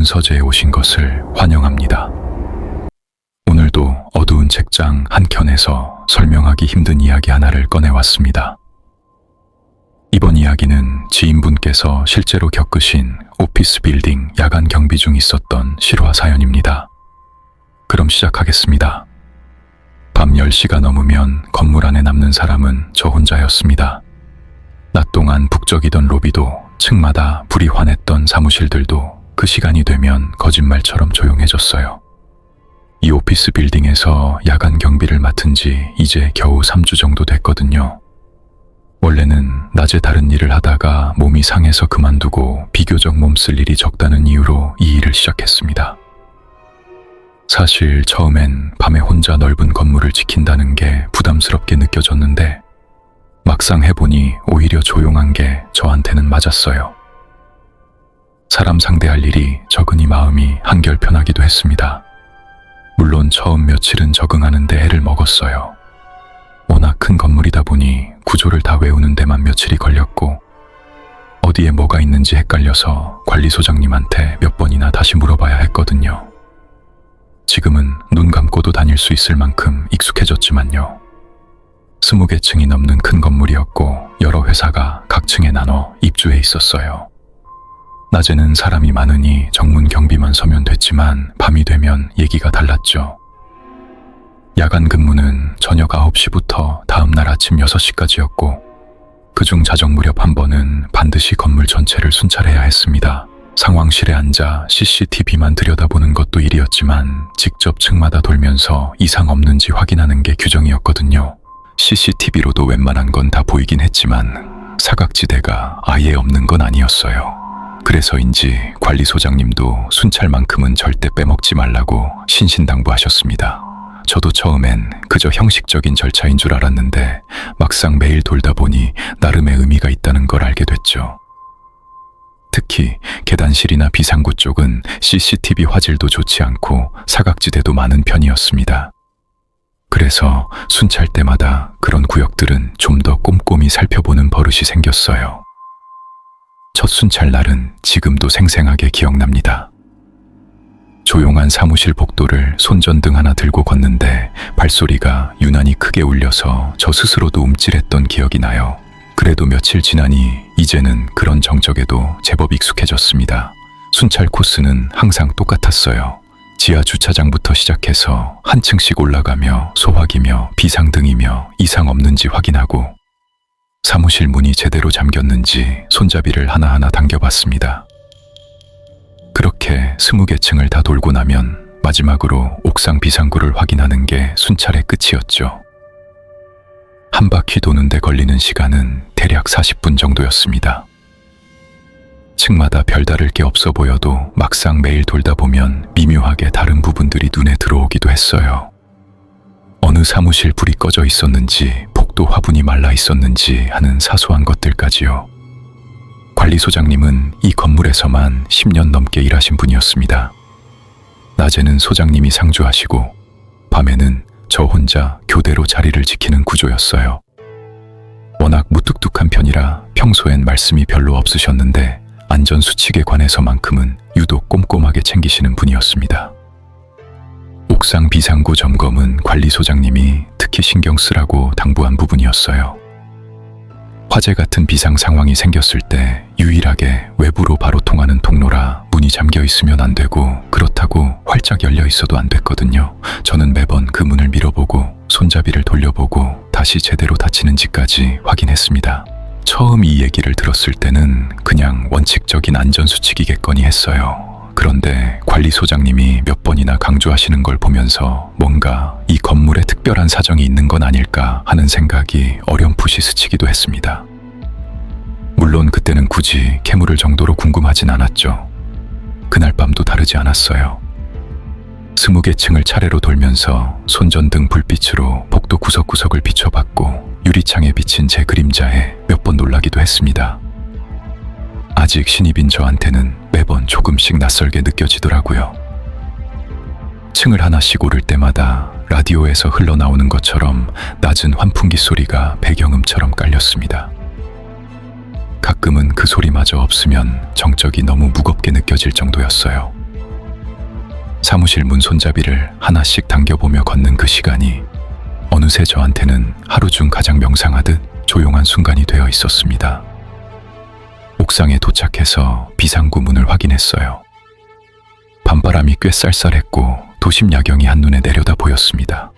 좋은 서재에 오신 것을 환영합니다. 오늘도 어두운 책장 한켠에서 설명하기 힘든 이야기 하나를 꺼내왔습니다. 이번 이야기는 지인분께서 실제로 겪으신 오피스 빌딩 야간 경비 중 있었던 실화 사연입니다. 그럼 시작하겠습니다. 밤 10시가 넘으면 건물 안에 남는 사람은 저 혼자였습니다. 낮 동안 북적이던 로비도, 층마다 불이 환했던 사무실들도 그 시간이 되면 거짓말처럼 조용해졌어요. 이 오피스 빌딩에서 야간 경비를 맡은 지 이제 겨우 3주 정도 됐거든요. 원래는 낮에 다른 일을 하다가 몸이 상해서 그만두고 비교적 몸쓸 일이 적다는 이유로 이 일을 시작했습니다. 사실 처음엔 밤에 혼자 넓은 건물을 지킨다는 게 부담스럽게 느껴졌는데 막상 해보니 오히려 조용한 게 저한테는 맞았어요. 사람 상대할 일이 적으니 마음이 한결 편하기도 했습니다. 물론 처음 며칠은 적응하는데 애를 먹었어요. 워낙 큰 건물이다 보니 구조를 다 외우는 데만 며칠이 걸렸고 어디에 뭐가 있는지 헷갈려서 관리소장님한테 몇 번이나 다시 물어봐야 했거든요. 지금은 눈 감고도 다닐 수 있을 만큼 익숙해졌지만요. 20개 층이 넘는 큰 건물이었고 여러 회사가 각 층에 나눠 입주해 있었어요. 낮에는 사람이 많으니 정문 경비만 서면 됐지만 밤이 되면 얘기가 달랐죠. 야간 근무는 저녁 9시부터 다음날 아침 6시까지였고 그중 자정 무렵 한 번은 반드시 건물 전체를 순찰해야 했습니다. 상황실에 앉아 CCTV만 들여다보는 것도 일이었지만 직접 층마다 돌면서 이상 없는지 확인하는 게 규정이었거든요. CCTV로도 웬만한 건 다 보이긴 했지만 사각지대가 아예 없는 건 아니었어요. 그래서인지 관리소장님도 순찰만큼은 절대 빼먹지 말라고 신신당부하셨습니다. 저도 처음엔 그저 형식적인 절차인 줄 알았는데 막상 매일 돌다 보니 나름의 의미가 있다는 걸 알게 됐죠. 특히 계단실이나 비상구 쪽은 CCTV 화질도 좋지 않고 사각지대도 많은 편이었습니다. 그래서 순찰 때마다 그런 구역들은 좀 더 꼼꼼히 살펴보는 버릇이 생겼어요. 첫 순찰 날은 지금도 생생하게 기억납니다. 조용한 사무실 복도를 손전등 하나 들고 걷는데 발소리가 유난히 크게 울려서 저 스스로도 움찔했던 기억이 나요. 그래도 며칠 지나니 이제는 그런 정적에도 제법 익숙해졌습니다. 순찰 코스는 항상 똑같았어요. 지하 주차장부터 시작해서 한 층씩 올라가며 소화기며 비상등이며 이상 없는지 확인하고 사무실 문이 제대로 잠겼는지 손잡이를 하나하나 당겨봤습니다. 그렇게 20개 층을 다 돌고 나면 마지막으로 옥상 비상구를 확인하는 게 순찰의 끝이었죠. 한 바퀴 도는데 걸리는 시간은 대략 40분 정도였습니다. 층마다 별다를 게 없어 보여도 막상 매일 돌다 보면 미묘하게 다른 부분들이 눈에 들어오기도 했어요. 어느 사무실 불이 꺼져 있었는지, 복도 화분이 말라 있었는지 하는 사소한 것들까지요. 관리소장님은 이 건물에서만 10년 넘게 일하신 분이었습니다. 낮에는 소장님이 상주하시고 밤에는 저 혼자 교대로 자리를 지키는 구조였어요. 워낙 무뚝뚝한 편이라 평소엔 말씀이 별로 없으셨는데 안전수칙에 관해서만큼은 유독 꼼꼼하게 챙기시는 분이었습니다. 옥상 비상구 점검은 관리소장님이 특히 신경 쓰라고 당부한 부분이었어요. 화재 같은 비상 상황이 생겼을 때 유일하게 외부로 바로 통하는 통로라 문이 잠겨 있으면 안 되고 그렇다고 활짝 열려 있어도 안 됐거든요. 저는 매번 그 문을 밀어보고 손잡이를 돌려보고 다시 제대로 닫히는지까지 확인했습니다. 처음 이 얘기를 들었을 때는 그냥 원칙적인 안전수칙이겠거니 했어요. 그런데 관리소장님이 몇 번이나 강조하시는 걸 보면서 뭔가 이 건물에 특별한 사정이 있는 건 아닐까 하는 생각이 어렴풋이 스치기도 했습니다. 물론 그때는 굳이 캐물을 정도로 궁금하진 않았죠. 그날 밤도 다르지 않았어요. 20개 층을 차례로 돌면서 손전등 불빛으로 복도 구석구석을 비춰봤고 유리창에 비친 제 그림자에 몇 번 놀라기도 했습니다. 아직 신입인 저한테는 매번 조금씩 낯설게 느껴지더라고요. 층을 하나씩 오를 때마다 라디오에서 흘러나오는 것처럼 낮은 환풍기 소리가 배경음처럼 깔렸습니다. 가끔은 그 소리마저 없으면 정적이 너무 무겁게 느껴질 정도였어요. 사무실 문 손잡이를 하나씩 당겨보며 걷는 그 시간이 어느새 저한테는 하루 중 가장 명상하듯 조용한 순간이 되어 있었습니다. 옥상에 도착해서 비상구 문을 확인했어요. 밤바람이 꽤 쌀쌀했고 도심 야경이 한눈에 내려다 보였습니다.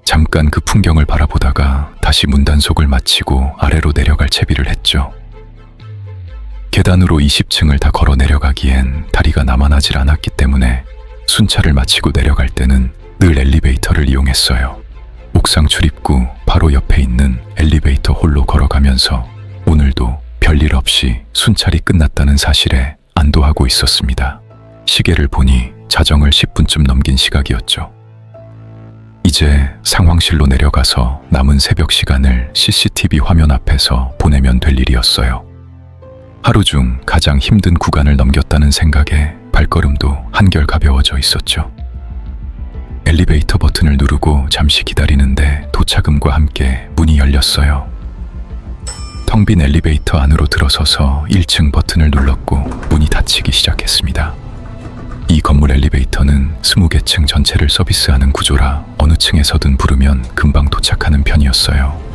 잠깐 그 풍경을 바라보다가 다시 문단속을 마치고 아래로 내려갈 채비를 했죠. 계단으로 20층을 다 걸어 내려가기엔 다리가 남아나질 않았기 때문에 순찰을 마치고 내려갈 때는 늘 엘리베이터를 이용했어요. 옥상 출입구 바로 옆에 있는 엘리베이터 홀로 걸어가면서 오늘도 별일 없이 순찰이 끝났다는 사실에 안도하고 있었습니다. 시계를 보니 자정을 10분쯤 넘긴 시각이었죠. 이제 상황실로 내려가서 남은 새벽 시간을 CCTV 화면 앞에서 보내면 될 일이었어요. 하루 중 가장 힘든 구간을 넘겼다는 생각에 발걸음도 한결 가벼워져 있었죠. 엘리베이터 버튼을 누르고 잠시 기다리는데 도착음과 함께 문이 열렸어요. 텅 빈 엘리베이터 안으로 들어서서 1층 버튼을 눌렀고 문이 닫히기 시작했습니다. 이 건물 엘리베이터는 20개 층 전체를 서비스하는 구조라 어느 층에서든 부르면 금방 도착하는 편이었어요.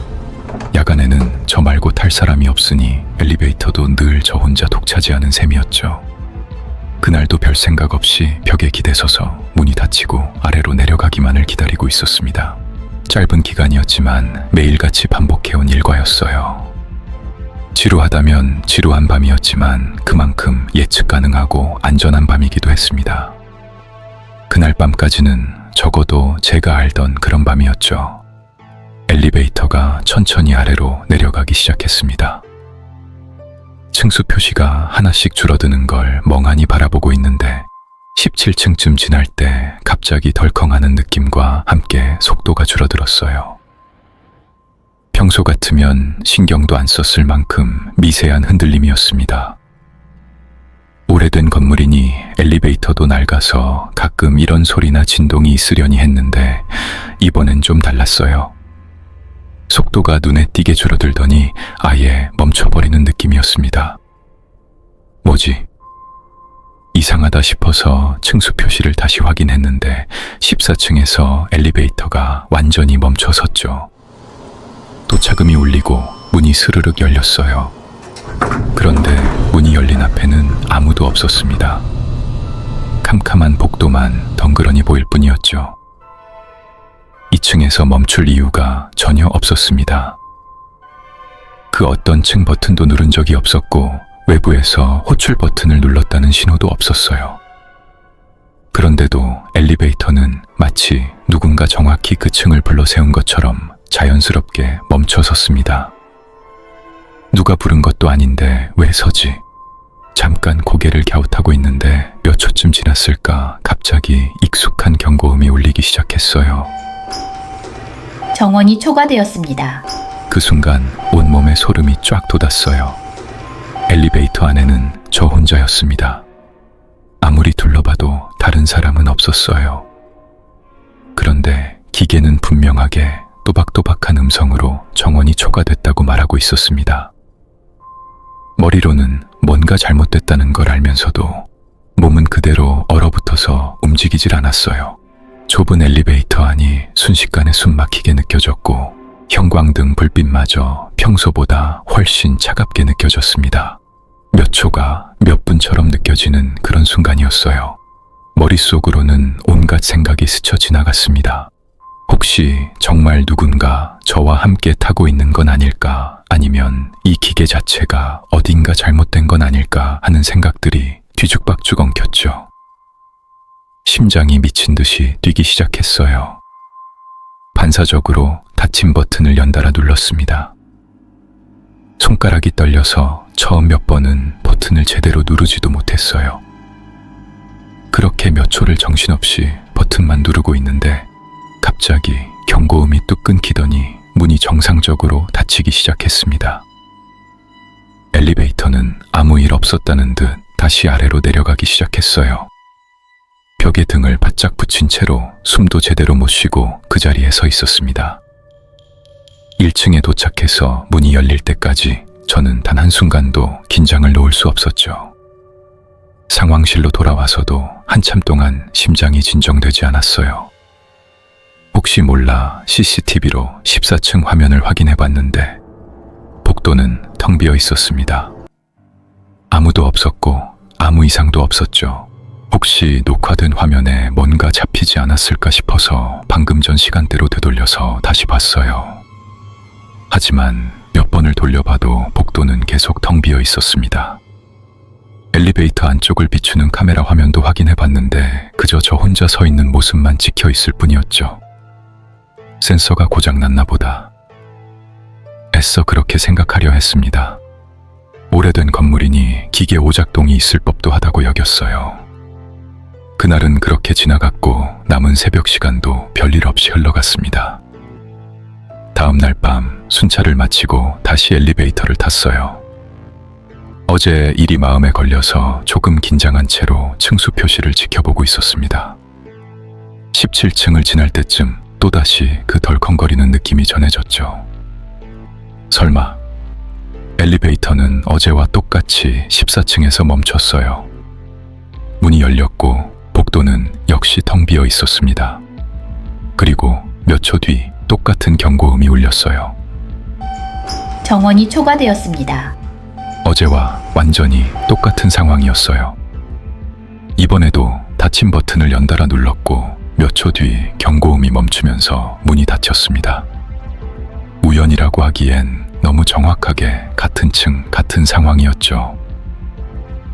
야간에는 저 말고 탈 사람이 없으니 엘리베이터도 늘 저 혼자 독차지하는 셈이었죠. 그날도 별 생각 없이 벽에 기대서서 문이 닫히고 아래로 내려가기만을 기다리고 있었습니다. 짧은 기간이었지만 매일같이 반복해온 일과였어요. 지루하다면 지루한 밤이었지만 그만큼 예측 가능하고 안전한 밤이기도 했습니다. 그날 밤까지는 적어도 제가 알던 그런 밤이었죠. 엘리베이터가 천천히 아래로 내려가기 시작했습니다. 층수 표시가 하나씩 줄어드는 걸 멍하니 바라보고 있는데 17층쯤 지날 때 갑자기 덜컹하는 느낌과 함께 속도가 줄어들었어요. 평소 같으면 신경도 안 썼을 만큼 미세한 흔들림이었습니다. 오래된 건물이니 엘리베이터도 낡아서 가끔 이런 소리나 진동이 있으려니 했는데 이번엔 좀 달랐어요. 속도가 눈에 띄게 줄어들더니 아예 멈춰버리는 느낌이었습니다. 뭐지? 이상하다 싶어서 층수 표시를 다시 확인했는데 14층에서 엘리베이터가 완전히 멈춰섰죠. 도착음이 울리고 문이 스르륵 열렸어요. 그런데 문이 열린 앞에는 아무도 없었습니다. 캄캄한 복도만 덩그러니 보일 뿐이었죠. 2층에서 멈출 이유가 전혀 없었습니다. 그 어떤 층 버튼도 누른 적이 없었고 외부에서 호출 버튼을 눌렀다는 신호도 없었어요. 그런데도 엘리베이터는 마치 누군가 정확히 그 층을 불러세운 것처럼 자연스럽게 멈춰 섰습니다. 누가 부른 것도 아닌데 왜 서지? 잠깐 고개를 갸웃하고 있는데 몇 초쯤 지났을까 갑자기 익숙한 경고음이 울리기 시작했어요. 정원이 초과되었습니다. 그 순간 온몸에 소름이 쫙 돋았어요. 엘리베이터 안에는 저 혼자였습니다. 아무리 둘러봐도 다른 사람은 없었어요. 그런데 기계는 분명하게 또박또박한 음성으로 정원이 초과됐다고 말하고 있었습니다. 머리로는 뭔가 잘못됐다는 걸 알면서도 몸은 그대로 얼어붙어서 움직이질 않았어요. 좁은 엘리베이터 안이 순식간에 숨막히게 느껴졌고 형광등 불빛마저 평소보다 훨씬 차갑게 느껴졌습니다. 몇 초가 몇 분처럼 느껴지는 그런 순간이었어요. 머릿속으로는 온갖 생각이 스쳐 지나갔습니다. 혹시 정말 누군가 저와 함께 타고 있는 건 아닐까, 아니면 이 기계 자체가 어딘가 잘못된 건 아닐까 하는 생각들이 뒤죽박죽 엉켰죠. 심장이 미친 듯이 뛰기 시작했어요. 반사적으로 닫힌 버튼을 연달아 눌렀습니다. 손가락이 떨려서 처음 몇 번은 버튼을 제대로 누르지도 못했어요. 그렇게 몇 초를 정신없이 버튼만 누르고 있는데 갑자기 경고음이 뚝 끊기더니 문이 정상적으로 닫히기 시작했습니다. 엘리베이터는 아무 일 없었다는 듯 다시 아래로 내려가기 시작했어요. 벽에 등을 바짝 붙인 채로 숨도 제대로 못 쉬고 그 자리에 서 있었습니다. 1층에 도착해서 문이 열릴 때까지 저는 단 한순간도 긴장을 놓을 수 없었죠. 상황실로 돌아와서도 한참 동안 심장이 진정되지 않았어요. 혹시 몰라 CCTV로 14층 화면을 확인해 봤는데 복도는 텅 비어 있었습니다. 아무도 없었고 아무 이상도 없었죠. 혹시 녹화된 화면에 뭔가 잡히지 않았을까 싶어서 방금 전 시간대로 되돌려서 다시 봤어요. 하지만 몇 번을 돌려봐도 복도는 계속 텅 비어 있었습니다. 엘리베이터 안쪽을 비추는 카메라 화면도 확인해 봤는데 그저 저 혼자 서 있는 모습만 찍혀 있을 뿐이었죠. 센서가 고장났나 보다. 애써 그렇게 생각하려 했습니다. 오래된 건물이니 기계 오작동이 있을 법도 하다고 여겼어요. 그날은 그렇게 지나갔고 남은 새벽 시간도 별일 없이 흘러갔습니다. 다음 날 밤 순찰을 마치고 다시 엘리베이터를 탔어요. 어제 일이 마음에 걸려서 조금 긴장한 채로 층수 표시를 지켜보고 있었습니다. 17층을 지날 때쯤 또다시 그 덜컹거리는 느낌이 전해졌죠. 설마 엘리베이터는 어제와 똑같이 14층에서 멈췄어요. 문이 열렸고 복도는 역시 텅 비어 있었습니다. 그리고 몇 초 뒤 똑같은 경고음이 울렸어요. 정원이 초과되었습니다. 어제와 완전히 똑같은 상황이었어요. 이번에도 닫힘 버튼을 연달아 눌렀고 몇 초 뒤 경고음이 멈추면서 문이 닫혔습니다. 우연이라고 하기엔 너무 정확하게 같은 층, 같은 상황이었죠.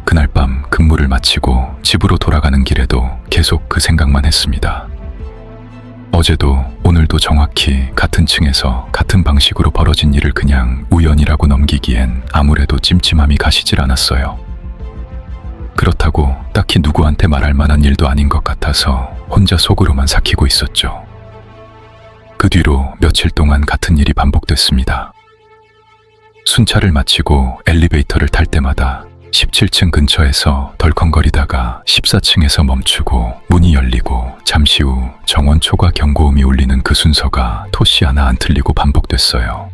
그날 밤 근무를 마치고 집으로 돌아가는 길에도 계속 그 생각만 했습니다. 어제도 오늘도 정확히 같은 층에서 같은 방식으로 벌어진 일을 그냥 우연이라고 넘기기엔 아무래도 찜찜함이 가시질 않았어요. 그렇다고 딱히 누구한테 말할 만한 일도 아닌 것 같아서 혼자 속으로만 삭히고 있었죠. 그 뒤로 며칠 동안 같은 일이 반복됐습니다. 순찰을 마치고 엘리베이터를 탈 때마다 17층 근처에서 덜컹거리다가 14층에서 멈추고 문이 열리고 잠시 후 정원 초과 경고음이 울리는 그 순서가 토시 하나 안 틀리고 반복됐어요.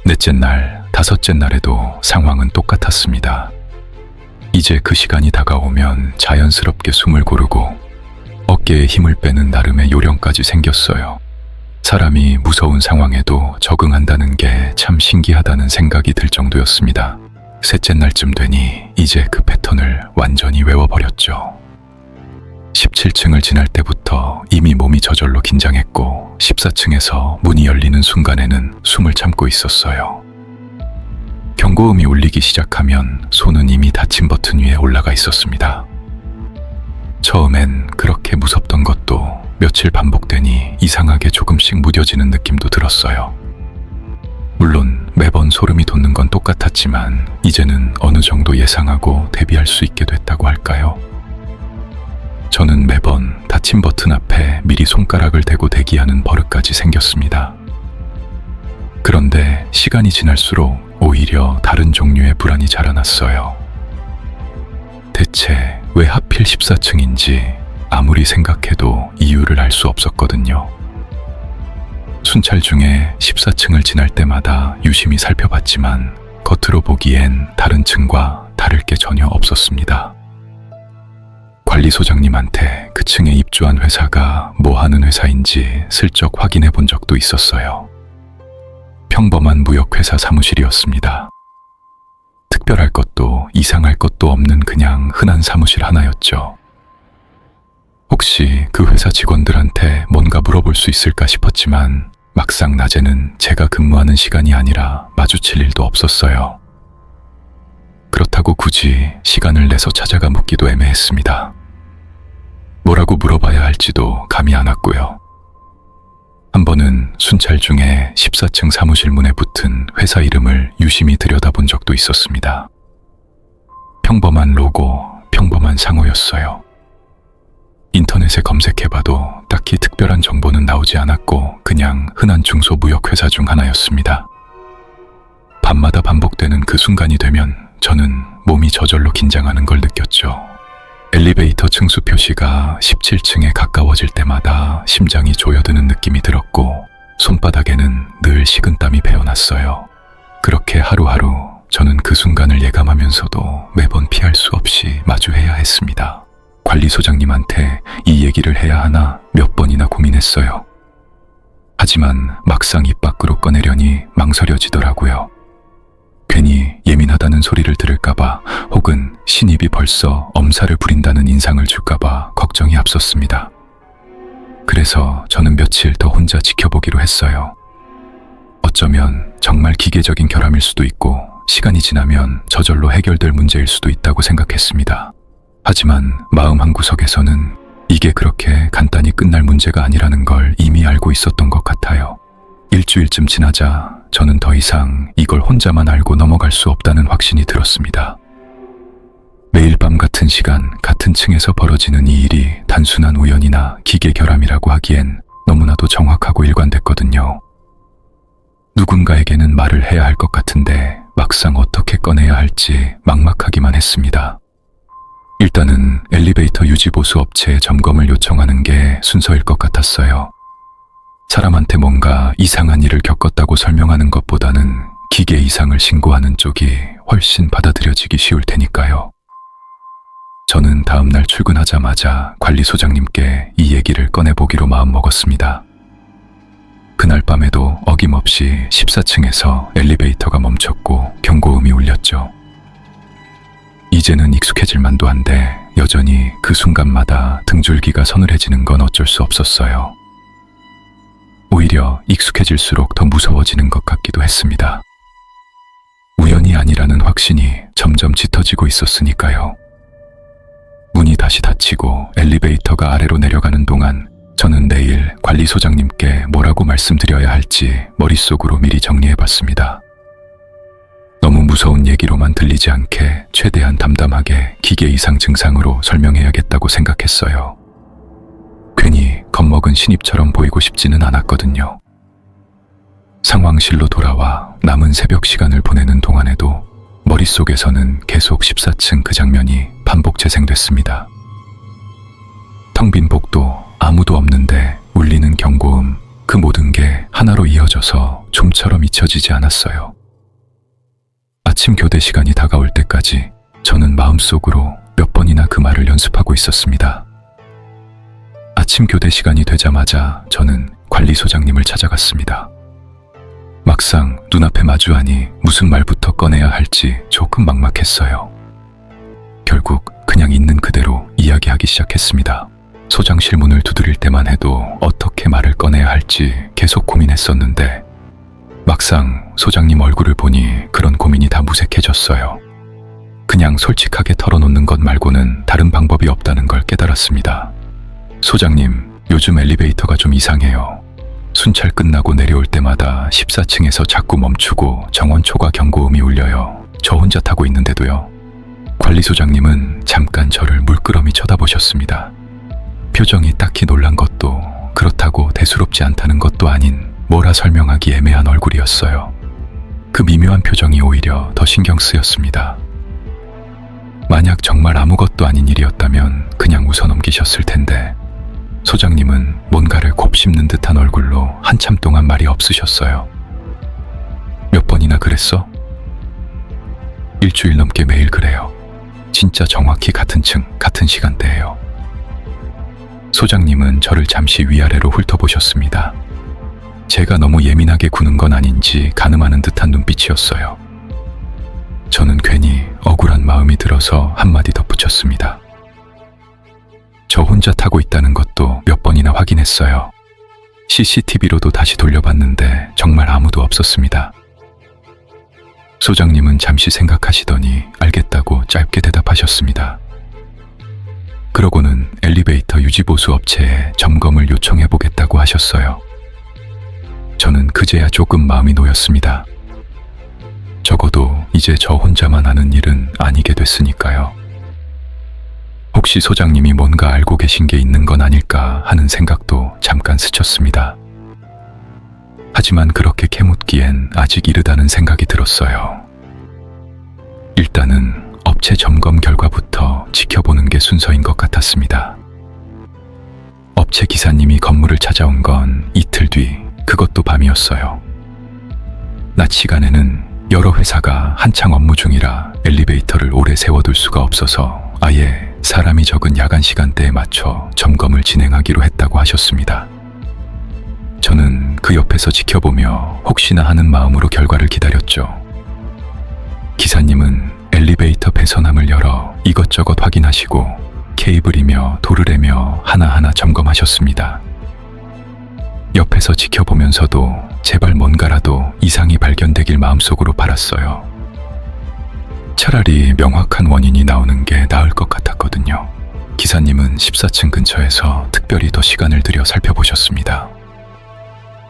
넷째 날, 다섯째 날에도 상황은 똑같았습니다. 이제 그 시간이 다가오면 자연스럽게 숨을 고르고 어깨에 힘을 빼는 나름의 요령까지 생겼어요. 사람이 무서운 상황에도 적응한다는 게 참 신기하다는 생각이 들 정도였습니다. 셋째 날쯤 되니 이제 그 패턴을 완전히 외워버렸죠. 17층을 지날 때부터 이미 몸이 저절로 긴장했고 14층에서 문이 열리는 순간에는 숨을 참고 있었어요. 경고음이 울리기 시작하면 손은 이미 닫힌 버튼 위에 올라가 있었습니다. 처음엔 그렇게 무섭던 것도 며칠 반복되니 이상하게 조금씩 무뎌지는 느낌도 들었어요. 물론 매번 소름이 돋는 건 똑같았지만 이제는 어느 정도 예상하고 대비할 수 있게 됐다고 할까요? 저는 매번 닫힌 버튼 앞에 미리 손가락을 대고 대기하는 버릇까지 생겼습니다. 그런데 시간이 지날수록 오히려 다른 종류의 불안이 자라났어요. 대체 왜 하필 14층인지 아무리 생각해도 이유를 알 수 없었거든요. 순찰 중에 14층을 지날 때마다 유심히 살펴봤지만 겉으로 보기엔 다른 층과 다를 게 전혀 없었습니다. 관리소장님한테 그 층에 입주한 회사가 뭐 하는 회사인지 슬쩍 확인해 본 적도 있었어요. 평범한 무역회사 사무실이었습니다. 특별할 것도 이상할 것도 없는 그냥 흔한 사무실 하나였죠. 혹시 그 회사 직원들한테 뭔가 물어볼 수 있을까 싶었지만 막상 낮에는 제가 근무하는 시간이 아니라 마주칠 일도 없었어요. 그렇다고 굳이 시간을 내서 찾아가 묻기도 애매했습니다. 뭐라고 물어봐야 할지도 감이 안 왔고요. 한 번은 순찰 중에 14층 사무실 문에 붙은 회사 이름을 유심히 들여다본 적도 있었습니다. 평범한 로고, 평범한 상호였어요. 인터넷에 검색해봐도 딱히 특별한 정보는 나오지 않았고 그냥 흔한 중소무역회사 중 하나였습니다. 밤마다 반복되는 그 순간이 되면 저는 몸이 저절로 긴장하는 걸 느꼈죠. 엘리베이터 층수 표시가 17층에 가까워질 때마다 심장이 조여드는 느낌이 들었고 손바닥에는 늘 식은땀이 배어났어요. 그렇게 하루하루 저는 그 순간을 예감하면서 알면서도 매번 피할 수 없이 마주해야 했습니다. 관리소장님한테 이 얘기를 해야 하나 몇 번이나 고민했어요. 하지만 막상 입 밖으로 꺼내려니 망설여지더라고요. 괜히 예민하다는 소리를 들을까봐 혹은 신입이 벌써 엄살을 부린다는 인상을 줄까봐 걱정이 앞섰습니다. 그래서 저는 며칠 더 혼자 지켜보기로 했어요. 어쩌면 정말 기계적인 결함일 수도 있고 시간이 지나면 저절로 해결될 문제일 수도 있다고 생각했습니다. 하지만 마음 한구석에서는 이게 그렇게 간단히 끝날 문제가 아니라는 걸 이미 알고 있었던 것 같아요. 일주일쯤 지나자 저는 더 이상 이걸 혼자만 알고 넘어갈 수 없다는 확신이 들었습니다. 매일 밤 같은 시간, 같은 층에서 벌어지는 이 일이 단순한 우연이나 기계 결함이라고 하기엔 너무나도 정확하고 일관됐거든요. 누군가에게는 말을 해야 할 것 같은데 막상 어떻게 꺼내야 할지 막막하기만 했습니다. 일단은 엘리베이터 유지보수 업체에 점검을 요청하는 게 순서일 것 같았어요. 사람한테 뭔가 이상한 일을 겪었다고 설명하는 것보다는 기계 이상을 신고하는 쪽이 훨씬 받아들여지기 쉬울 테니까요. 저는 다음날 출근하자마자 관리소장님께 이 얘기를 꺼내보기로 마음먹었습니다. 그날 밤에도 어김없이 14층에서 엘리베이터가 멈췄고 경고음이 울렸죠. 이제는 익숙해질 만도 한데 여전히 그 순간마다 등줄기가 서늘해지는 건 어쩔 수 없었어요. 오히려 익숙해질수록 더 무서워지는 것 같기도 했습니다. 우연이 아니라는 확신이 점점 짙어지고 있었으니까요. 문이 다시 닫히고 엘리베이터가 아래로 내려가는 동안 저는 내일 관리소장님께 뭐라고 말씀드려야 할지 머릿속으로 미리 정리해봤습니다. 너무 무서운 얘기로만 들리지 않게 최대한 담담하게 기계 이상 증상으로 설명해야겠다고 생각했어요. 괜히 겁먹은 신입처럼 보이고 싶지는 않았거든요. 상황실로 돌아와 남은 새벽 시간을 보내는 동안에도 머릿속에서는 계속 14층 그 장면이 반복 재생됐습니다. 텅 빈 복도, 아무도 없는데 울리는 경고음, 그 모든 게 하나로 이어져서 좀처럼 잊혀지지 않았어요. 아침 교대 시간이 다가올 때까지 저는 마음속으로 몇 번이나 그 말을 연습하고 있었습니다. 아침 교대 시간이 되자마자 저는 관리소장님을 찾아갔습니다. 막상 눈앞에 마주하니 무슨 말부터 꺼내야 할지 조금 막막했어요. 결국 그냥 있는 그대로 이야기하기 시작했습니다. 소장실 문을 두드릴 때만 해도 어떻게 말을 꺼내야 할지 계속 고민했었는데 막상 소장님 얼굴을 보니 그런 고민이 다 무색해졌어요. 그냥 솔직하게 털어놓는 것 말고는 다른 방법이 없다는 걸 깨달았습니다. 소장님, 요즘 엘리베이터가 좀 이상해요. 순찰 끝나고 내려올 때마다 14층에서 자꾸 멈추고 정원 초과 경고음이 울려요. 저 혼자 타고 있는데도요. 관리소장님은 잠깐 저를 물끄러미 쳐다보셨습니다. 표정이 딱히 놀란 것도 그렇다고 대수롭지 않다는 것도 아닌 뭐라 설명하기 애매한 얼굴이었어요. 그 미묘한 표정이 오히려 더 신경 쓰였습니다. 만약 정말 아무것도 아닌 일이었다면 그냥 웃어 넘기셨을 텐데 소장님은 뭔가를 곱씹는 듯한 얼굴로 한참 동안 말이 없으셨어요. 몇 번이나 그랬어? 일주일 넘게 매일 그래요. 진짜 정확히 같은 층, 같은 시간대예요. 소장님은 저를 잠시 위아래로 훑어보셨습니다. 제가 너무 예민하게 구는 건 아닌지 가늠하는 듯한 눈빛이었어요. 저는 괜히 억울한 마음이 들어서 한마디 덧붙였습니다. 저 혼자 타고 있다는 것도 몇 번이나 확인했어요. CCTV로도 다시 돌려봤는데 정말 아무도 없었습니다. 소장님은 잠시 생각하시더니 알겠다고 짧게 대답하셨습니다. 그러고는 엘리베이터 유지보수 업체에 점검을 요청해보겠다고 하셨어요. 저는 그제야 조금 마음이 놓였습니다. 적어도 이제 저 혼자만 아는 일은 아니게 됐으니까요. 혹시 소장님이 뭔가 알고 계신 게 있는 건 아닐까 하는 생각도 잠깐 스쳤습니다. 하지만 그렇게 캐묻기엔 아직 이르다는 생각이 들었어요. 일단은 업체 점검 결과부터 지켜보는 게 순서인 것 같았습니다. 업체 기사님이 건물을 찾아온 건 이틀 뒤, 그것도 밤이었어요. 낮 시간에는 여러 회사가 한창 업무 중이라 엘리베이터 엘리베이터를 오래 세워둘 수가 없어서 아예 사람이 적은 야간 시간대에 맞춰 점검을 진행하기로 했다고 하셨습니다. 저는 그 옆에서 지켜보며 혹시나 하는 마음으로 결과를 기다렸죠. 기사님은 엘리베이터 배선함을 열어 이것저것 확인하시고 케이블이며 도르래며 하나하나 점검하셨습니다. 옆에서 지켜보면서도 제발 뭔가라도 이상이 발견되길 마음속으로 바랐어요. 차라리 명확한 원인이 나오는 게 나을 것 같았거든요. 기사님은 14층 근처에서 특별히 더 시간을 들여 살펴보셨습니다.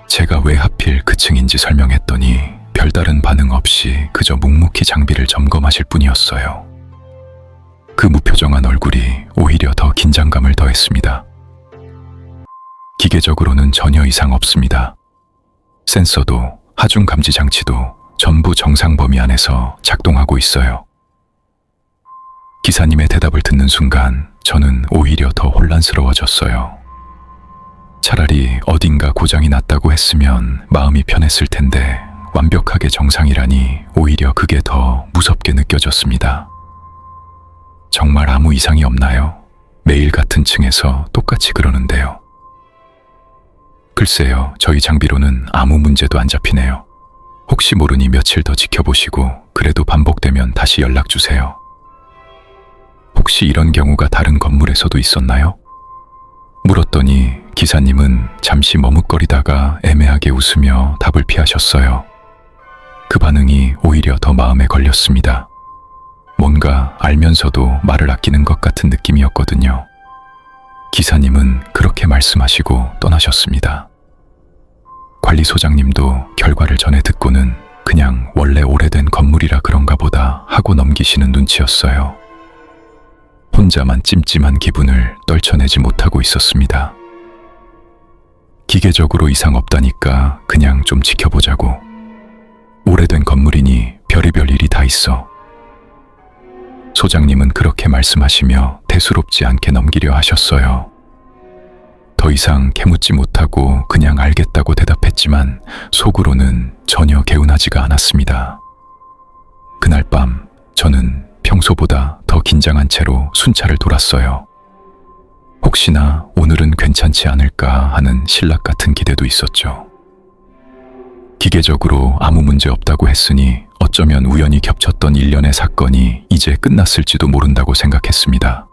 제가 왜 하필 그 층인지 설명했더니 별다른 반응 없이 그저 묵묵히 장비를 점검하실 뿐이었어요. 그 무표정한 얼굴이 오히려 더 긴장감을 더했습니다. 기계적으로는 전혀 이상 없습니다. 센서도 하중 감지 장치도 전부 정상 범위 안에서 작동하고 있어요. 기사님의 대답을 듣는 순간 저는 오히려 더 혼란스러워졌어요. 차라리 어딘가 고장이 났다고 했으면 마음이 편했을 텐데 완벽하게 정상이라니 오히려 그게 더 무섭게 느껴졌습니다. 정말 아무 이상이 없나요? 매일 같은 층에서 똑같이 그러는데요. 글쎄요, 저희 장비로는 아무 문제도 안 잡히네요. 혹시 모르니 며칠 더 지켜보시고 그래도 반복되면 다시 연락 주세요. 혹시 이런 경우가 다른 건물에서도 있었나요? 물었더니 기사님은 잠시 머뭇거리다가 애매하게 웃으며 답을 피하셨어요. 그 반응이 오히려 더 마음에 걸렸습니다. 뭔가 알면서도 말을 아끼는 것 같은 느낌이었거든요. 기사님은 그렇게 말씀하시고 떠나셨습니다. 관리소장님도 결과를 전해 듣고는 그냥 원래 오래된 건물이라 그런가 보다 하고 넘기시는 눈치였어요. 혼자만 찜찜한 기분을 떨쳐내지 못하고 있었습니다. 기계적으로 이상 없다니까 그냥 좀 지켜보자고. 오래된 건물이니 별의별 일이 다 있어. 소장님은 그렇게 말씀하시며 대수롭지 않게 넘기려 하셨어요. 더 이상 캐묻지 못하고 그냥 알겠다고 대답했지만 속으로는 전혀 개운하지가 않았습니다. 그날 밤 저는 평소보다 더 긴장한 채로 순찰을 돌았어요. 혹시나 오늘은 괜찮지 않을까 하는 신락 같은 기대도 있었죠. 기계적으로 아무 문제 없다고 했으니 어쩌면 우연히 겹쳤던 일련의 사건이 이제 끝났을지도 모른다고 생각했습니다.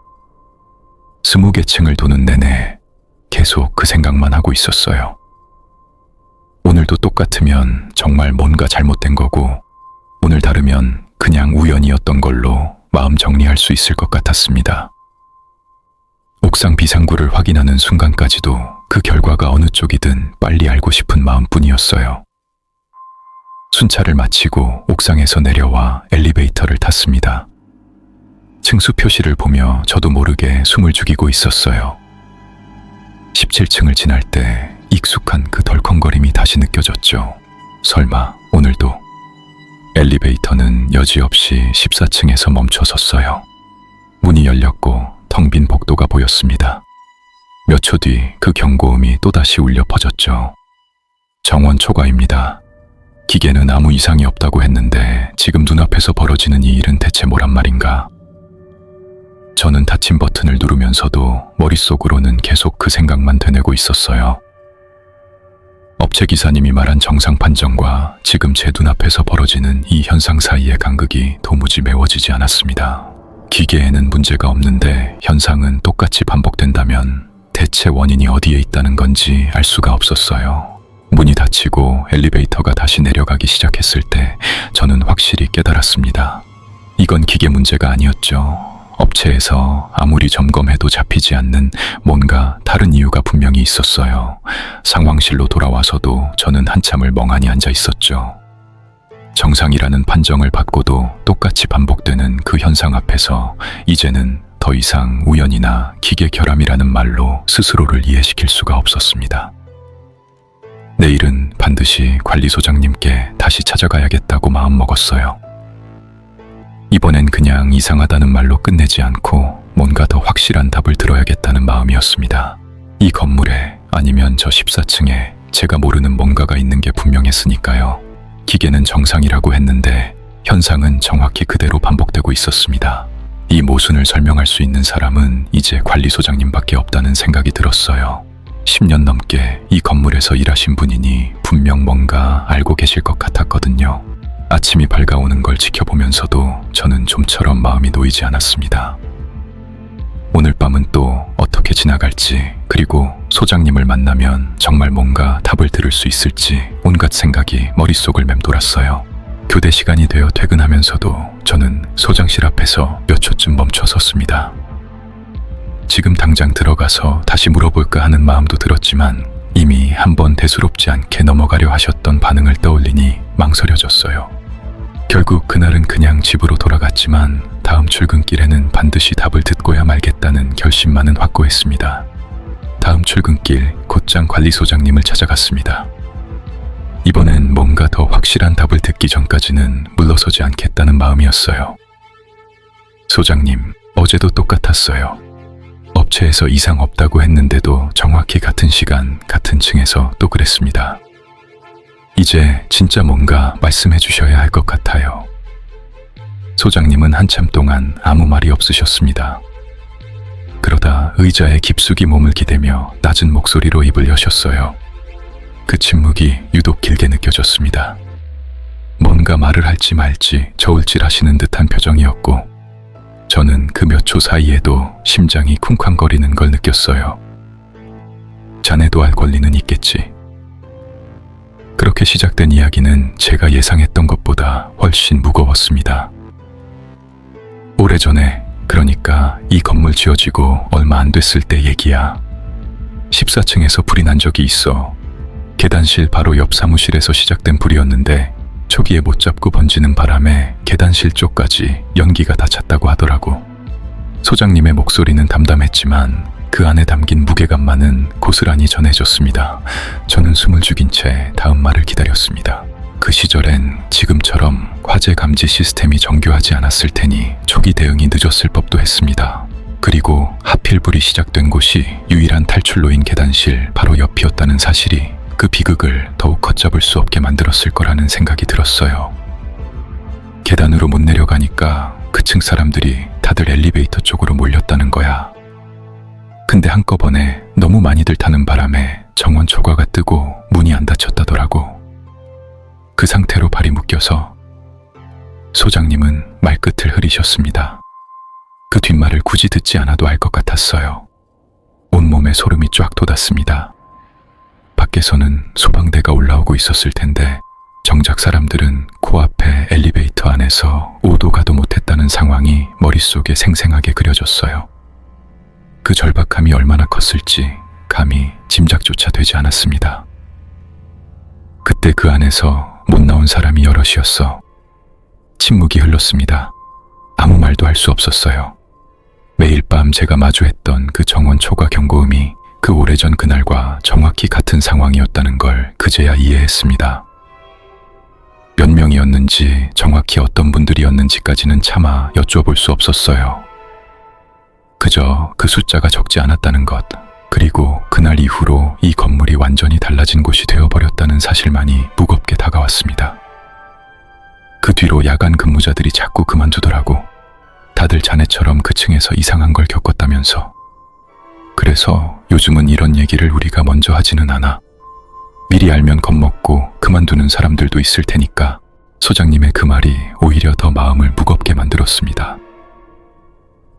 20개 층을 도는 내내 계속 그 생각만 하고 있었어요. 오늘도 똑같으면 정말 뭔가 잘못된 거고, 오늘 다르면 그냥 우연이었던 걸로 마음 정리할 수 있을 것 같았습니다. 옥상 비상구를 확인하는 순간까지도 그 결과가 어느 쪽이든 빨리 알고 싶은 마음뿐이었어요. 순찰을 마치고 옥상에서 내려와 엘리베이터를 탔습니다. 층수 표시를 보며 저도 모르게 숨을 죽이고 있었어요. 17층을 지날 때 익숙한 그 덜컹거림이 다시 느껴졌죠. 설마 오늘도? 엘리베이터는 여지없이 14층에서 멈춰섰어요. 문이 열렸고 텅 빈 복도가 보였습니다. 몇 초 뒤 그 경고음이 또다시 울려 퍼졌죠. 정원 초과입니다. 기계는 아무 이상이 없다고 했는데 지금 눈앞에서 벌어지는 이 일은 대체 뭐란 말인가? 저는 닫힌 버튼을 누르면서도 머릿속으로는 계속 그 생각만 되뇌고 있었어요. 업체 기사님이 말한 정상 판정과 지금 제 눈앞에서 벌어지는 이 현상 사이의 간극이 도무지 메워지지 않았습니다. 기계에는 문제가 없는데 현상은 똑같이 반복된다면 대체 원인이 어디에 있다는 건지 알 수가 없었어요. 문이 닫히고 엘리베이터가 다시 내려가기 시작했을 때 저는 확실히 깨달았습니다. 이건 기계 문제가 아니었죠. 업체에서 아무리 점검해도 잡히지 않는 뭔가 다른 이유가 분명히 있었어요. 상황실로 돌아와서도 저는 한참을 멍하니 앉아 있었죠. 정상이라는 판정을 받고도 똑같이 반복되는 그 현상 앞에서 이제는 더 이상 우연이나 기계 결함이라는 말로 스스로를 이해시킬 수가 없었습니다. 내일은 반드시 관리소장님께 다시 찾아가야겠다고 마음먹었어요. 이번엔 그냥 이상하다는 말로 끝내지 않고 뭔가 더 확실한 답을 들어야겠다는 마음이었습니다. 이 건물에 아니면 저 14층에 제가 모르는 뭔가가 있는 게 분명했으니까요. 기계는 정상이라고 했는데 현상은 정확히 그대로 반복되고 존재하고 있었습니다. 이 모순을 설명할 수 있는 사람은 이제 관리소장님밖에 없다는 생각이 들었어요. 10년 넘게 이 건물에서 일하신 분이니 분명 뭔가 알고 계실 것 같았거든요. 아침이 밝아오는 걸 지켜보면서도 저는 좀처럼 마음이 놓이지 않았습니다. 오늘 밤은 또 어떻게 지나갈지, 그리고 소장님을 만나면 정말 뭔가 답을 들을 수 있을지 온갖 생각이 머릿속을 맴돌았어요. 교대 시간이 되어 퇴근하면서도 저는 소장실 앞에서 몇 초쯤 멈춰 섰습니다. 지금 당장 들어가서 다시 물어볼까 하는 마음도 들었지만 이미 한번 대수롭지 않게 넘어가려 하셨던 반응을 떠올리니 망설여졌어요. 결국 그날은 그냥 집으로 돌아갔지만 다음 출근길에는 반드시 답을 듣고야 말겠다는 결심만은 확고했습니다. 다음 출근길 곧장 관리소장님을 찾아갔습니다. 이번엔 뭔가 더 확실한 답을 듣기 전까지는 물러서지 않겠다는 마음이었어요. 소장님, 어제도 똑같았어요. 업체에서 이상 없다고 했는데도 정확히 같은 시간, 같은 층에서 또 그랬습니다. 이제 진짜 뭔가 말씀해 주셔야 할 것 같아요. 소장님은 한참 동안 아무 말이 없으셨습니다. 그러다 의자에 깊숙이 몸을 기대며 낮은 목소리로 입을 여셨어요. 그 침묵이 유독 길게 느껴졌습니다. 뭔가 말을 할지 말지 저울질하시는 듯한 표정이었고 저는 그 몇 초 사이에도 심장이 쿵쾅거리는 걸 느꼈어요. 자네도 알 권리는 있겠지. 그렇게 시작된 이야기는 제가 예상했던 것보다 훨씬 무거웠습니다. 오래전에, 그러니까 이 건물 지어지고 얼마 안 됐을 때 얘기야. 14층에서 불이 난 적이 있어. 계단실 바로 옆 사무실에서 시작된 불이었는데 초기에 못 잡고 번지는 바람에 계단실 쪽까지 연기가 다 찼다고 하더라고. 소장님의 목소리는 담담했지만 그 안에 담긴 무게감만은 고스란히 전해졌습니다. 저는 숨을 죽인 채 다음 말을 기다렸습니다. 그 시절엔 지금처럼 화재 감지 시스템이 정교하지 않았을 테니 초기 대응이 늦었을 법도 했습니다. 그리고 하필 불이 시작된 곳이 유일한 탈출로인 계단실 바로 옆이었다는 사실이 그 비극을 더욱 걷잡을 수 없게 만들었을 거라는 생각이 들었어요. 계단으로 못 내려가니까 그 층 사람들이 다들 엘리베이터 쪽으로 몰렸다는 거야. 근데 한꺼번에 너무 많이들 타는 바람에 정원 초과가 뜨고 문이 안 닫혔다더라고. 그 상태로 발이 묶여서 소장님은 말끝을 흐리셨습니다. 그 뒷말을 굳이 듣지 않아도 알 것 같았어요. 온몸에 소름이 쫙 돋았습니다. 밖에서는 소방대가 올라오고 있었을 텐데 정작 사람들은 코앞에 엘리베이터 안에서 오도 가도 못했다는 상황이 머릿속에 생생하게 그려졌어요. 그 절박함이 얼마나 컸을지 감히 짐작조차 되지 않았습니다. 그때 그 안에서 못 나온 사람이 여럿이었어. 침묵이 흘렀습니다. 아무 말도 할 수 없었어요. 매일 밤 제가 마주했던 그 정원 초과 경고음이 그 오래전 그날과 정확히 같은 상황이었다는 걸 그제야 이해했습니다. 몇 명이었는지 정확히 어떤 분들이었는지까지는 차마 여쭤볼 수 없었어요. 그저 그 숫자가 적지 않았다는 것, 그리고 그날 이후로 이 건물이 완전히 달라진 곳이 되어버렸다는 사실만이 무겁게 다가왔습니다. 그 뒤로 야간 근무자들이 자꾸 그만두더라고. 다들 자네처럼 그 층에서 이상한 걸 겪었다면서. 그래서 요즘은 이런 얘기를 우리가 먼저 하지는 않아. 미리 알면 겁먹고 그만두는 사람들도 있을 테니까. 소장님의 그 말이 오히려 더 마음을 무겁게 만들었습니다.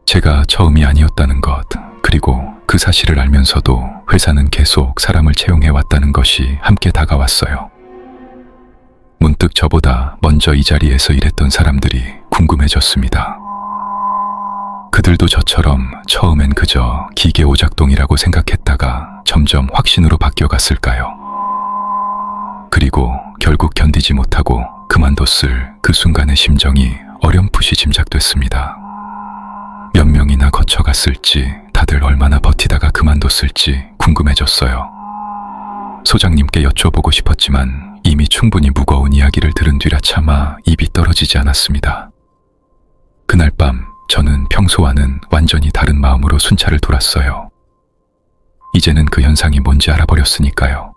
제가 처음이 아니었다는 것, 그리고 그 사실을 알면서도 회사는 계속 사람을 채용해왔다는 것이 함께 다가왔어요. 문득 저보다 먼저 이 자리에서 일했던 사람들이 궁금해졌습니다. 그들도 저처럼 처음엔 그저 기계 오작동이라고 생각했다가 점점 확신으로 바뀌어갔을까요? 그리고 결국 견디지 못하고 그만뒀을 그 순간의 심정이 어렴풋이 짐작됐습니다. 몇 명이나 거쳐갔을지, 다들 얼마나 버티다가 그만뒀을지 궁금해졌어요. 소장님께 여쭤보고 싶었지만 이미 충분히 무거운 이야기를 들은 뒤라 차마 입이 떨어지지 않았습니다. 그날 밤 저는 평소와는 완전히 다른 마음으로 순찰을 돌았어요. 이제는 그 현상이 뭔지 알아버렸으니까요.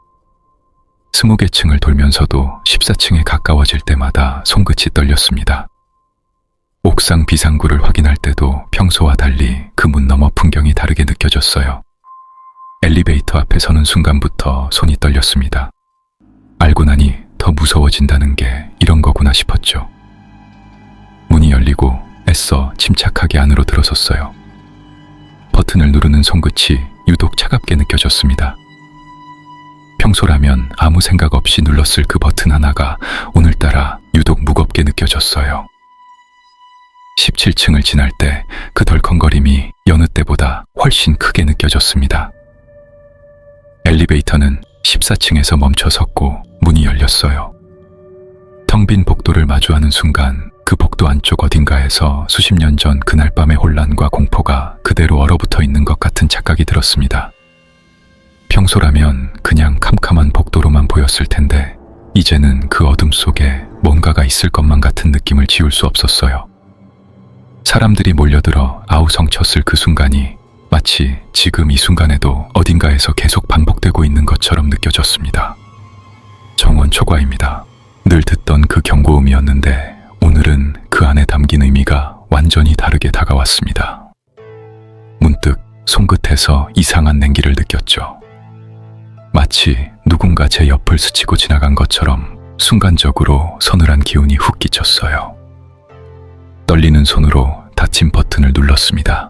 20개 층을 돌면서도 14층에 가까워질 때마다 손끝이 떨렸습니다. 옥상 비상구를 확인할 때도 평소와 달리 그 문 너머 풍경이 다르게 느껴졌어요. 엘리베이터 앞에 서는 순간부터 손이 떨렸습니다. 알고 나니 더 무서워진다는 게 이런 거구나 싶었죠. 문이 열리고 애써 침착하게 안으로 들어섰어요. 버튼을 누르는 손끝이 유독 차갑게 느껴졌습니다. 평소라면 아무 생각 없이 눌렀을 그 버튼 하나가 오늘따라 유독 무겁게 느껴졌어요. 17층을 지날 때 그 덜컹거림이 여느 때보다 훨씬 크게 느껴졌습니다. 엘리베이터는 14층에서 멈춰섰고 문이 열렸어요. 텅 빈 복도를 마주하는 순간 그 복도 안쪽 어딘가에서 수십 년 전 그날 밤의 혼란과 공포가 그대로 얼어붙어 있는 것 같은 착각이 들었습니다. 평소라면 그냥 캄캄한 복도로만 보였을 텐데 이제는 그 어둠 속에 뭔가가 있을 것만 같은 느낌을 지울 수 없었어요. 사람들이 몰려들어 아우성쳤을 그 순간이 마치 지금 이 순간에도 어딘가에서 계속 반복되고 있는 것처럼 느껴졌습니다. 정원 초과입니다. 늘 듣던 그 경고음이었는데 오늘은 그 안에 담긴 의미가 완전히 다르게 다가왔습니다. 문득 손끝에서 이상한 냉기를 느꼈죠. 마치 누군가 제 옆을 스치고 지나간 것처럼 순간적으로 서늘한 기운이 훅 끼쳤어요. 떨리는 손으로 닫힌 버튼을 눌렀습니다.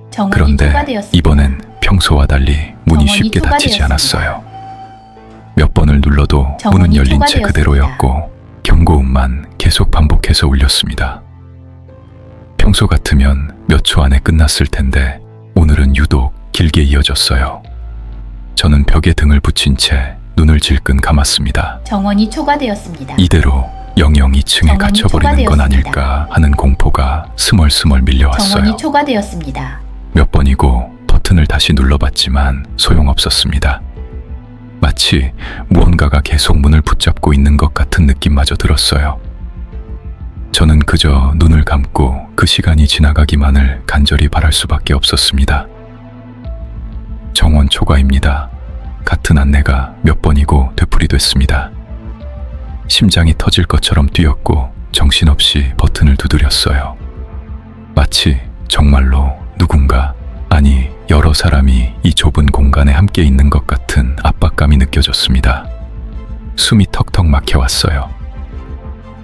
정원이 그런데 초과되었습니다. 이번엔 평소와 달리 문이 정원이 쉽게 닫히지 초과되었습니다. 않았어요. 몇 번을 눌러도 정원이 문은 열린 채 초과되었습니다. 그대로였고 경고음만 계속 반복해서 울렸습니다. 평소 같으면 몇 초 안에 끝났을 텐데 오늘은 유독 길게 이어졌어요. 저는 벽에 등을 붙인 채 눈을 질끈 감았습니다. 정원이 초과되었습니다. 이대로 영영 2층에 정원이 갇혀버리는 건 초과되었습니다. 아닐까 하는 공포가 스멀스멀 밀려왔어요. 정원이 초과되었습니다. 몇 번이고 버튼을 다시 눌러봤지만 소용없었습니다. 마치 무언가가 계속 문을 붙잡고 있는 것 같은 느낌마저 들었어요. 저는 그저 눈을 감고 그 시간이 지나가기만을 간절히 바랄 수밖에 없었습니다. 정원 초과입니다. 같은 안내가 몇 번이고 되풀이됐습니다. 심장이 터질 것처럼 뛰었고 정신없이 버튼을 두드렸어요. 마치 정말로 누군가, 아니 여러 사람이 이 좁은 공간에 함께 있는 것 같은 압박감이 느껴졌습니다. 숨이 턱턱 막혀왔어요.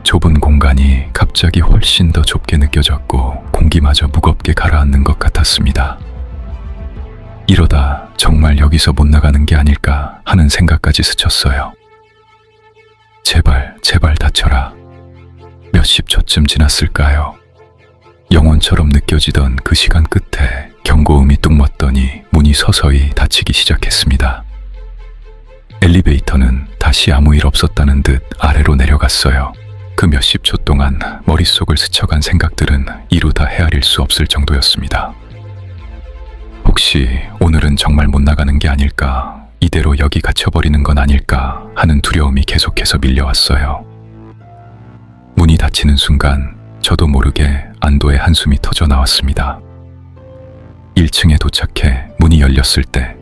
좁은 공간이 갑자기 훨씬 더 좁게 느껴졌고 공기마저 무겁게 가라앉는 것 같았습니다. 이러다 정말 여기서 못 나가는 게 아닐까 하는 생각까지 스쳤어요. 제발, 제발 닫혀라. 몇십 초쯤 지났을까요? 영원처럼 느껴지던 그 시간 끝에 경고음이 뚝 멎더니 문이 서서히 닫히기 시작했습니다. 엘리베이터는 다시 아무 일 없었다는 듯 아래로 내려갔어요. 그 몇십 초 동안 머릿속을 스쳐간 생각들은 이루 다 헤아릴 수 없을 정도였습니다. 혹시 오늘은 정말 못 나가는 게 아닐까, 이대로 여기 갇혀버리는 건 아닐까 하는 두려움이 계속해서 밀려왔어요. 문이 닫히는 순간 저도 모르게 안도의 한숨이 터져 나왔습니다. 1층에 도착해 문이 열렸을 때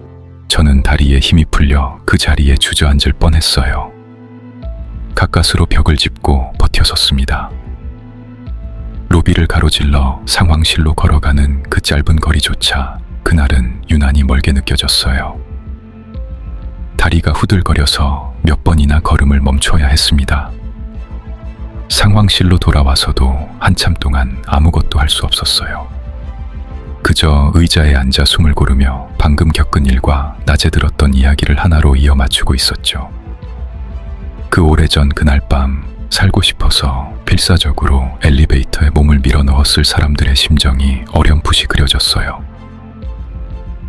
저는 다리에 힘이 풀려 그 자리에 주저앉을 뻔했어요. 가까스로 벽을 짚고 버텨섰습니다. 로비를 가로질러 상황실로 걸어가는 그 짧은 거리조차 그날은 유난히 멀게 느껴졌어요. 다리가 후들거려서 몇 번이나 걸음을 멈춰야 했습니다. 상황실로 돌아와서도 한참 동안 아무것도 할 수 없었어요. 그저 의자에 앉아 숨을 고르며 방금 겪은 일과 낮에 들었던 이야기를 하나로 이어 맞추고 있었죠. 그 오래전 그날 밤 살고 싶어서 필사적으로 엘리베이터에 몸을 밀어 넣었을 사람들의 심정이 어렴풋이 그려졌어요.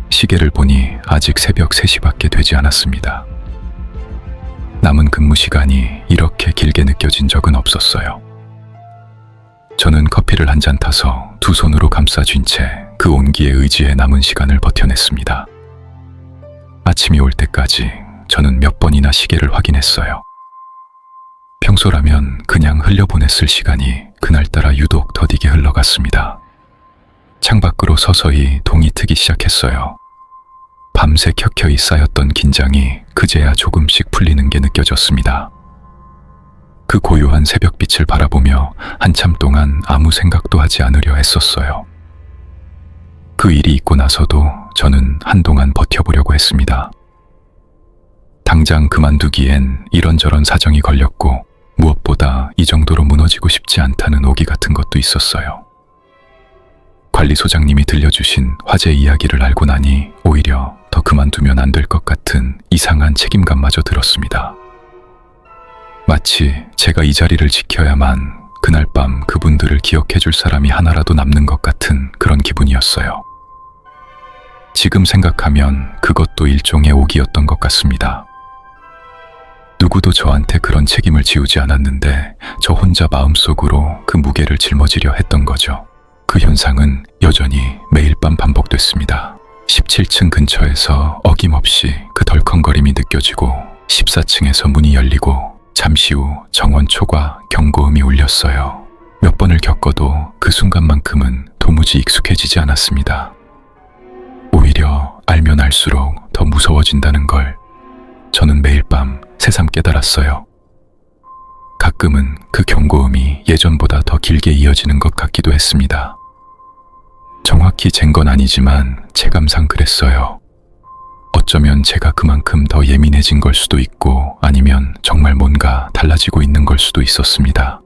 시계를 보니 아직 새벽 3시밖에 되지 않았습니다. 남은 근무 시간이 이렇게 길게 느껴진 적은 없었어요. 저는 커피를 한 잔 타서 두 손으로 감싸쥔 채 그 온기에 의지해 남은 시간을 버텨냈습니다. 아침이 올 때까지 저는 몇 번이나 시계를 확인했어요. 평소라면 그냥 흘려보냈을 시간이 그날따라 유독 더디게 흘러갔습니다. 창밖으로 서서히 동이 트기 시작했어요. 밤새 켜켜이 쌓였던 긴장이 그제야 조금씩 풀리는 게 느껴졌습니다. 그 고요한 새벽빛을 바라보며 한참 동안 아무 생각도 하지 않으려 했었어요. 그 일이 있고 나서도 저는 한동안 버텨보려고 했습니다. 당장 그만두기엔 이런저런 사정이 걸렸고 무엇보다 이 정도로 무너지고 싶지 않다는 오기 같은 것도 있었어요. 관리소장님이 들려주신 화재 이야기를 알고 나니 오히려 더 그만두면 안 될 것 같은 이상한 책임감마저 들었습니다. 마치 제가 이 자리를 지켜야만 그날 밤 그분들을 기억해 줄 사람이 하나라도 남는 것 같은 그런 기분이었어요. 지금 생각하면 그것도 일종의 오기였던 것 같습니다. 누구도 저한테 그런 책임을 지우지 않았는데 저 혼자 마음속으로 그 무게를 짊어지려 했던 거죠. 그 현상은 여전히 매일 밤 반복됐습니다. 17층 근처에서 어김없이 그 덜컹거림이 느껴지고 14층에서 문이 열리고 잠시 후 정원초과 경고음이 울렸어요. 몇 번을 겪어도 그 순간만큼은 도무지 익숙해지지 않았습니다. 오히려 알면 알수록 더 무서워진다는 걸 저는 매일 밤 새삼 깨달았어요. 가끔은 그 경고음이 예전보다 더 길게 이어지는 것 같기도 했습니다. 정확히 잰 건 아니지만 체감상 그랬어요. 어쩌면 제가 그만큼 더 예민해진 걸 수도 있고 아니면 정말 뭔가 달라지고 있는 걸 수도 있었습니다.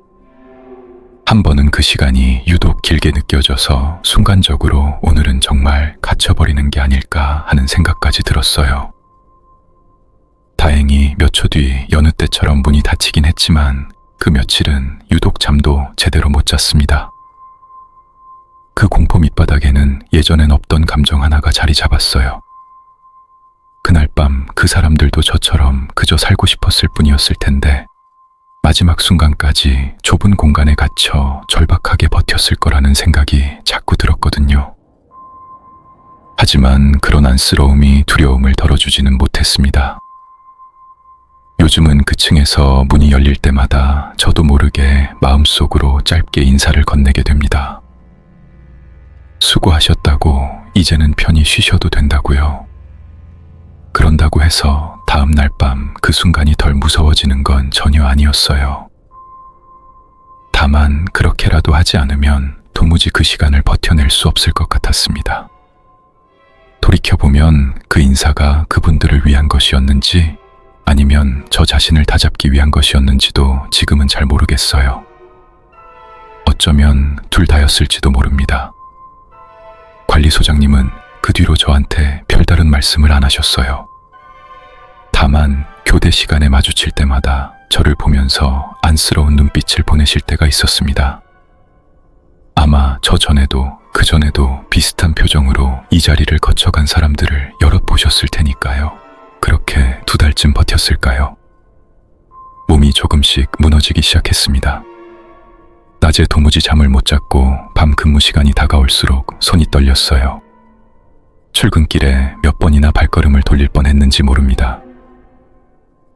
한 번은 그 시간이 유독 길게 느껴져서 순간적으로 오늘은 정말 갇혀버리는 게 아닐까 하는 생각까지 들었어요. 다행히 몇 초 뒤 여느 때처럼 문이 닫히긴 했지만 그 며칠은 유독 잠도 제대로 못 잤습니다. 그 공포 밑바닥에는 예전엔 없던 감정 하나가 자리 잡았어요. 그날 밤 그 사람들도 저처럼 그저 살고 싶었을 뿐이었을 텐데 마지막 순간까지 좁은 공간에 갇혀 절박하게 버텼을 거라는 생각이 자꾸 들었거든요. 하지만 그런 안쓰러움이 두려움을 덜어주지는 못했습니다. 요즘은 그 층에서 문이 열릴 때마다 저도 모르게 마음속으로 짧게 인사를 건네게 됩니다. 수고하셨다고 이제는 편히 쉬셔도 된다고요. 그런다고 해서 다음 날 밤 그 순간이 덜 무서워지는 건 전혀 아니었어요. 다만 그렇게라도 하지 않으면 도무지 그 시간을 버텨낼 수 없을 것 같았습니다. 돌이켜보면 그 인사가 그분들을 위한 것이었는지 아니면 저 자신을 다잡기 위한 것이었는지도 지금은 잘 모르겠어요. 어쩌면 둘 다였을지도 모릅니다. 관리소장님은 그 뒤로 저한테 별다른 말씀을 안 하셨어요. 다만 교대 시간에 마주칠 때마다 저를 보면서 안쓰러운 눈빛을 보내실 때가 있었습니다. 아마 저 전에도 그 전에도 비슷한 표정으로 이 자리를 거쳐간 사람들을 여럿 보셨을 테니까요. 그렇게 2달쯤 버텼을까요? 몸이 조금씩 무너지기 시작했습니다. 낮에 도무지 잠을 못 잤고 밤 근무 시간이 다가올수록 손이 떨렸어요. 출근길에 몇 번이나 발걸음을 돌릴 뻔했는지 모릅니다.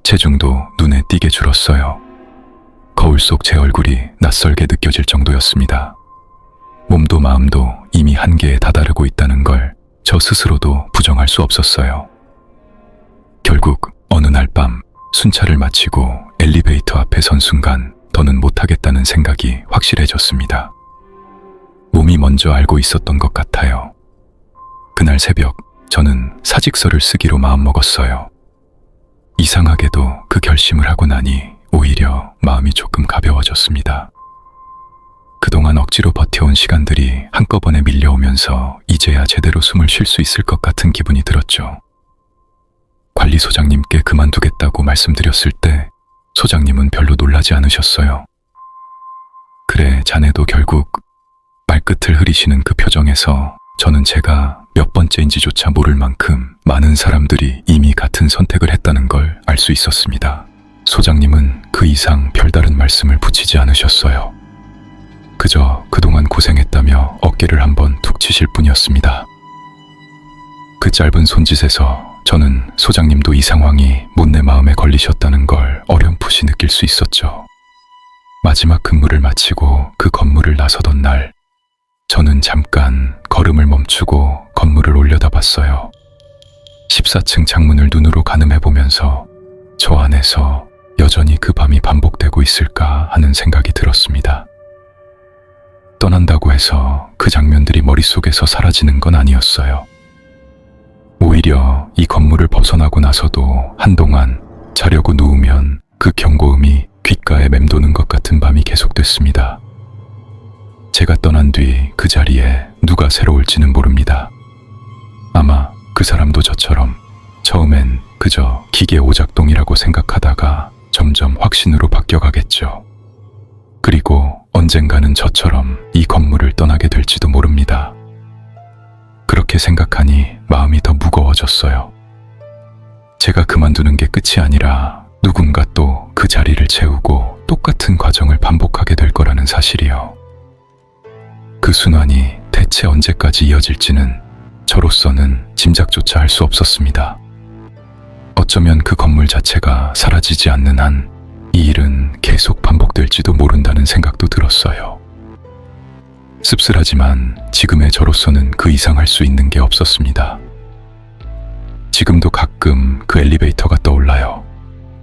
체중도 눈에 띄게 줄었어요. 거울 속 제 얼굴이 낯설게 느껴질 정도였습니다. 몸도 마음도 이미 한계에 다다르고 있다는 걸 저 스스로도 부정할 수 없었어요. 결국 어느 날 밤 순찰을 마치고 엘리베이터 앞에 선 순간 더는 못하겠다는 생각이 확실해졌습니다. 몸이 먼저 알고 있었던 것 같아요. 그날 새벽 저는 사직서를 쓰기로 마음먹었어요. 이상하게도 그 결심을 하고 나니 오히려 마음이 조금 가벼워졌습니다. 그동안 억지로 버텨온 시간들이 한꺼번에 밀려오면서 이제야 제대로 숨을 쉴 수 있을 것 같은 기분이 들었죠. 관리소장님께 그만두겠다고 말씀드렸을 때 소장님은 별로 놀라지 않으셨어요. 그래, 자네도 결국 말끝을 흐리시는 그 표정에서 저는 제가 몇 번째인지조차 모를 만큼 많은 사람들이 이미 같은 선택을 했다는 걸 알 수 있었습니다. 소장님은 그 이상 별다른 말씀을 붙이지 않으셨어요. 그저 그동안 고생했다며 어깨를 한번 툭 치실 뿐이었습니다. 그 짧은 손짓에서 저는 소장님도 이 상황이 못내 마음에 걸리셨다는 걸 어렴풋이 느낄 수 있었죠. 마지막 근무를 마치고 그 건물을 나서던 날, 저는 잠깐 걸음을 멈추고 건물을 올려다봤어요. 14층 창문을 눈으로 가늠해보면서 저 안에서 여전히 그 밤이 반복되고 있을까 하는 생각이 들었습니다. 떠난다고 해서 그 장면들이 머릿속에서 사라지는 건 아니었어요. 오히려 이 건물을 벗어나고 나서도 한동안 자려고 누우면 그 경고음이 귓가에 맴도는 것 같은 밤이 계속됐습니다. 제가 떠난 뒤 그 자리에 누가 새로 올지는 모릅니다. 아마 그 사람도 저처럼 처음엔 그저 기계 오작동이라고 생각하다가 점점 확신으로 바뀌어가겠죠. 그리고 언젠가는 저처럼 이 건물을 떠나게 될지도 모릅니다. 그렇게 생각하니 마음이 더 무거워졌어요. 제가 그만두는 게 끝이 아니라 누군가 또 그 자리를 채우고 똑같은 과정을 반복하게 될 거라는 사실이요. 그 순환이 대체 언제까지 이어질지는 저로서는 짐작조차 할 수 없었습니다. 어쩌면 그 건물 자체가 사라지지 않는 한 이 일은 계속 반복될지도 모른다는 생각도 들었어요. 씁쓸하지만 지금의 저로서는 그 이상 할 수 있는 게 없었습니다. 지금도 가끔 그 엘리베이터가 떠올라요.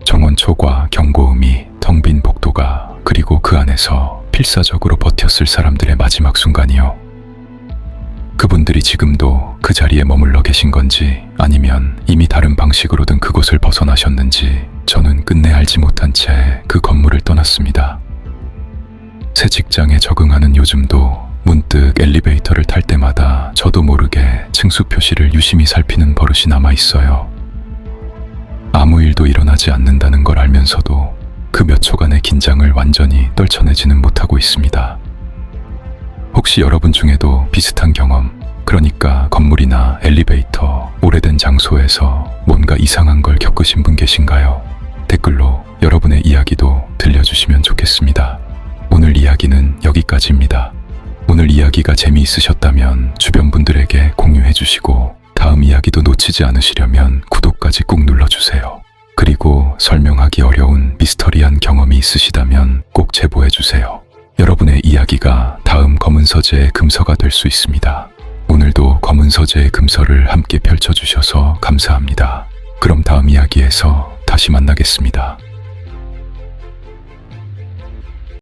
정원초과 경고음이 텅 빈 복도가, 그리고 그 안에서 필사적으로 버텼을 사람들의 마지막 순간이요. 그분들이 지금도 그 자리에 머물러 계신 건지 아니면 이미 다른 방식으로든 그곳을 벗어나셨는지 저는 끝내 알지 못한 채 그 건물을 떠났습니다. 새 직장에 적응하는 요즘도 문득 엘리베이터를 탈 때마다 저도 모르게 층수 표시를 유심히 살피는 버릇이 남아 있어요. 아무 일도 일어나지 않는다는 걸 알면서도 그 몇 초간의 긴장을 완전히 떨쳐내지는 못하고 있습니다. 혹시 여러분 중에도 비슷한 경험, 그러니까 건물이나 엘리베이터, 오래된 장소에서 뭔가 이상한 걸 겪으신 분 계신가요? 댓글로 여러분의 이야기도 들려주시면 좋겠습니다. 오늘 이야기는 여기까지입니다. 오늘 이야기가 재미있으셨다면 주변 분들에게 공유해 주시고 다음 이야기도 놓치지 않으시려면 구독까지 꾹 눌러주세요. 그리고 설명하기 어려운 미스터리한 경험이 있으시다면 꼭 제보해 주세요. 여러분의 이야기가 다음 검은 서재의 금서가 될 수 있습니다. 오늘도 검은 서재의 금서를 함께 펼쳐주셔서 감사합니다. 그럼 다음 이야기에서 다시 만나겠습니다.